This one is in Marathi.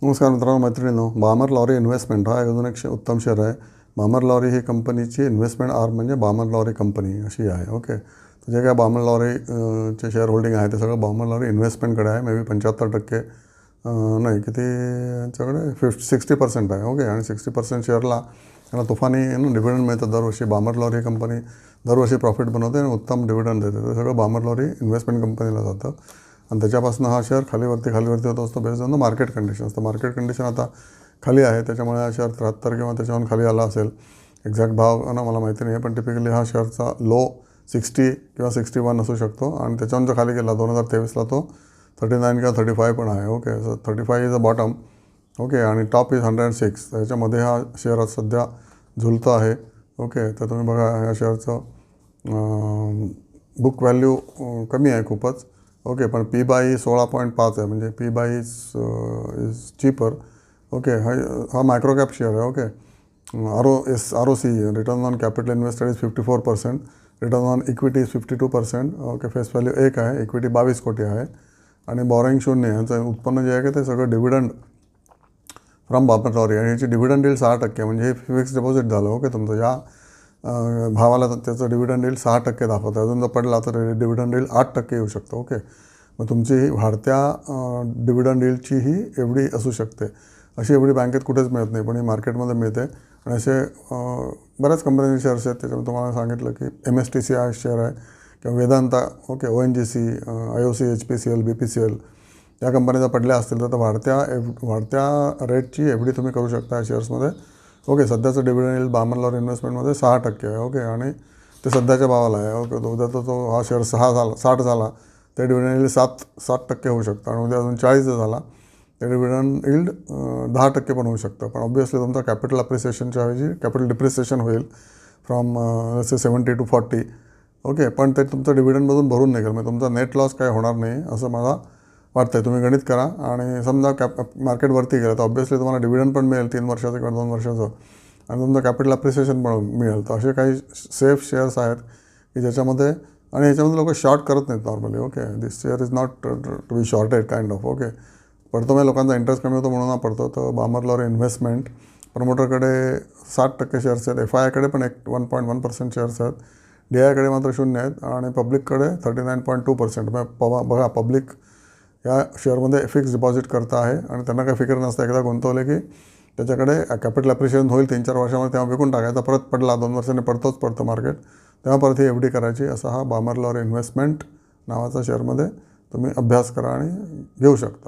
नमस्कार मित्रांनो, मैत्रिणींनो. बामर लॉरी इन्व्हेस्टमेंट हा अजून एक उत्तम शेअर आहे. बामर लॉरी ही कंपनीची इन्व्हेस्टमेंट आर्म म्हणजे बामर लॉरी कंपनी अशी आहे. ओके, तर जे काय बामर लॉरी चे शेअर होल्डिंग आहे ते सगळं बामर लॉरी इन्व्हेस्टमेंटकडे आहे. मे बी 75% नाही, किती यांच्याकडे 60% आहे. ओके, आणि 60% शेअरला त्यांना तुफानी डिव्हिडंड मिळतं दरवर्षी. बामर लॉरी कंपनी दरवर्षी प्रॉफिट बनवते आणि उत्तम डिव्हिडंड देते. ते सगळं बामर लॉरी इन्व्हेस्टमेंट कंपनीला जातं आणि त्याच्यापासून हा शेअर खालीवरती होत असतो based on the market conditions. तर मार्केट कंडिशन आता खाली आहे, त्याच्यामुळे हा शेअर 73 किंवा त्याच्याहून खाली आला असेल. एक्झॅक्ट भाव ना मला माहिती नाही आहे, पण टिपिकली हा शेअरचा लो 60 किंवा 61 असू शकतो आणि त्याच्याहून जर खाली गेला 2023ला तो 39 किंवा 35 पण आहे. Okay, so 35 is a bottom. Okay, आणि टॉप इज 106. त्याच्यामध्ये हा शेअर सध्या झुलतो आहे. ओके, तर तुम्ही बघा ह्या शेअरचं बुक व्हॅल्यू कमी आहे खूपच. ओके, पण पी बाय 16.5 आहे, म्हणजे P by is cheaper. Okay, हा मायक्रो कॅप शेअर आहे. Okay, ROC return on capital invested is 54%, return on equity is 52%. Okay, face value 1 आहे, इक्विटी 22 कोटी आहे आणि बॉरोइंग 0 आहे. यांचं उत्पन्न जे आहे की ते सगळं डिव्हिडंड फ्रॉम बामर लॉरी, आणि याची डिव्हिडंड येईल 6%. म्हणजे हे फिक्स डिपॉझिट झालं. ओके, तुमचं या भावाला त्याचं डिव्हिडंड येईल 6% दाखवतं. अजून जर पडला तर डिव्हिडंड येईल 8% येऊ शकतं. ओके, मग तुमची ही वाढत्या डिव्हिडंड येईलची ही एवढी असू शकते. अशी एवढी बँकेत कुठेच मिळत नाही, पण ही मार्केटमध्ये मिळते. आणि असे बऱ्याच कंपनीचे शेअर्स आहेत. त्याच्यामध्ये तुम्हाला सांगितलं की MSTC हा शेअर आहे, किंवा Vedanta. Okay, ONGC, IOC, HPCL, BPCL या कंपन्या पडल्या असतील तर वाढत्या रेटची एवढी तुम्ही करू शकता या शेअर्समध्ये. ओके, सध्याचं डिव्हिडंड येईल बामर लॉरी इन्व्हेस्टमेंटमध्ये 6% आहे. ओके, आणि ते सध्याच्या भावाला आहे. ओके, तर उद्या तो हा शेअर 60 झाला ते डिव्हिडंड येईल 7% होऊ शकतं, आणि उद्या अजून 40 झाला ते डिव्हिडंड येईल 10% पण होऊ शकतं. पण ऑब्व्हियसली तुमचा कॅपिटल अप्रिसिएशनच्या ऐवजी कॅपिटल डिप्रिसिएशन होईल फ्रॉम 70 to 40. ओके, पण ते तुमचं डिव्हिडंडमधून भरून निघेल, म्हणजे तुमचा नेट लॉस काय होणार नाही असं मला वाटतं आहे. तुम्ही गणित करा, आणि समजा मार्केटवरती गेलं तर ऑब्व्हियसली तुम्हाला डिव्हिडंड पण मिळेल 3 वर्षाचं किंवा 2 वर्षाचं, आणि तुमचं कॅपिटल अप्रिसिएशन पण मिळेल. तर असे काही सेफ शेअर्स आहेत की ज्याच्यामध्ये, आणि ह्याच्यामध्ये लोक शॉर्ट करत नाहीत normally. Okay, this share is not to be shorted kind of. Okay, पडतो म्हणजे लोकांचा इंटरेस्ट कमी होतो म्हणून हा पडतो. तर बामर लॉरी इन्व्हेस्टमेंट प्रमोटरकडे 60% शेअर्स आहेत, FIIकडे पण 1.1% शेअर्स आहेत, DIकडे मात्र 0 आहेत, आणि पब्लिककडे 39.2%. बघा, पब्लिक या शेअरमध्ये फिक्स डिपॉझिट करता आहे आणि त्यांना काही फिकर नसतं. एकदा गुंतवले की त्याच्याकडे कॅपिटल अप्रिशिएशन होईल 3-4 वर्षामध्ये, तेव्हा विकून टाकायचा. परत पडला 2 वर्षांनी पडतं मार्केट, तेव्हा परत ही FD करायची. असा हा बामर लॉरी इन्व्हेस्टमेंट नावाचा शेअरमध्ये तुम्ही अभ्यास करा आणि घेऊ शकता.